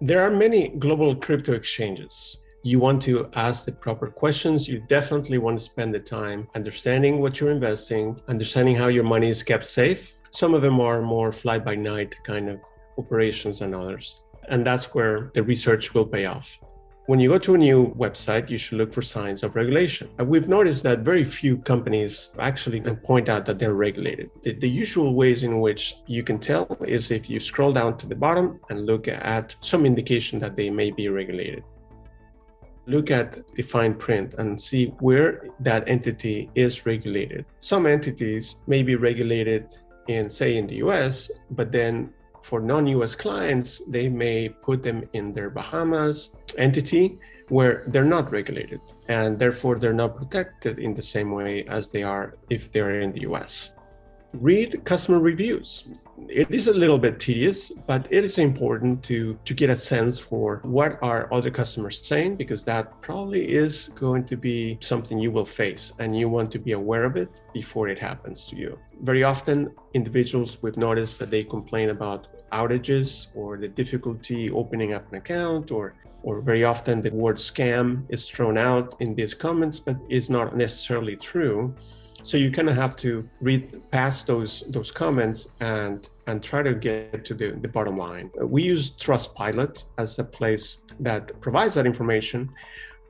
There are many global crypto exchanges. You want to ask the proper questions. You definitely want to spend the time understanding what you're investing, understanding how your money is kept safe. Some of them are more fly-by-night kind of operations than others. And that's where the research will pay off. When you go to a new website, you should look for signs of regulation. We've noticed that very few companies actually can point out that they're regulated. The usual ways in which you can tell is if you scroll down to the bottom and look at some indication that they may be regulated. Look at the fine print and see where that entity is regulated. Some entities may be regulated in, say, in the US, but then for non-US clients, they may put them in their Bahamas entity where they're not regulated, and therefore they're not protected in the same way as they are if they're in the US. Read customer reviews. It is a little bit tedious, but it is important to get a sense for what are other customers saying, because that probably is going to be something you will face, and you want to be aware of it before it happens to you. Very often, individuals, we've noticed that they complain about outages or the difficulty opening up an account, or very often the word scam is thrown out in these comments, but it's not necessarily true. So you kind of have to read past those comments and try to get to the bottom line. We use Trustpilot as a place that provides that information,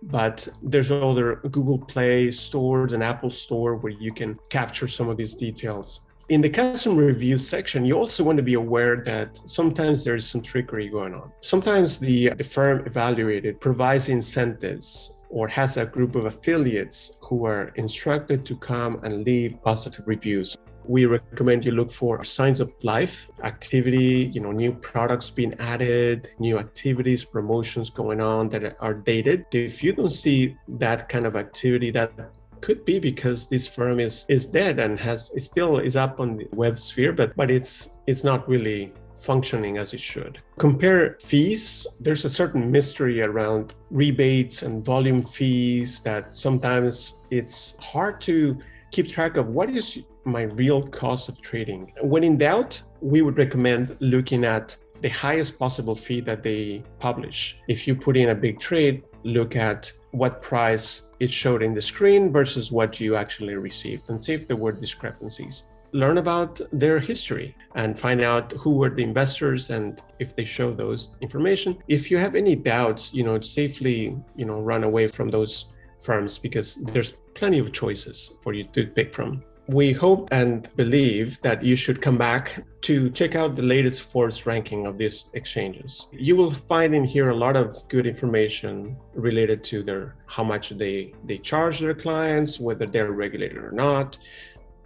but there's other Google Play stores and Apple Store where you can capture some of these details. In the customer review section, you also want to be aware that sometimes there is some trickery going on. Sometimes the firm evaluated provides incentives or has a group of affiliates who are instructed to come and leave positive reviews. We recommend you look for signs of life, activity, new products being added, new activities, promotions going on that are dated. If you don't see that kind of activity, that could be because this firm is dead and it still is up on the web sphere, but it's not really functioning as it should. Compare fees. There's a certain mystery around rebates and volume fees that sometimes it's hard to keep track of what is my real cost of trading. When in doubt, we would recommend looking at the highest possible fee that they publish. If you put in a big trade, look at what price it showed in the screen versus what you actually received and see if there were discrepancies. Learn about their history and find out who were the investors and if they show those information. If you have any doubts, safely, run away from those firms because there's plenty of choices for you to pick from. We hope and believe that you should come back to check out the latest Forbes ranking of these exchanges. You will find in here a lot of good information related to how much they charge their clients, whether they're regulated or not.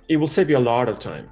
It will save you a lot of time.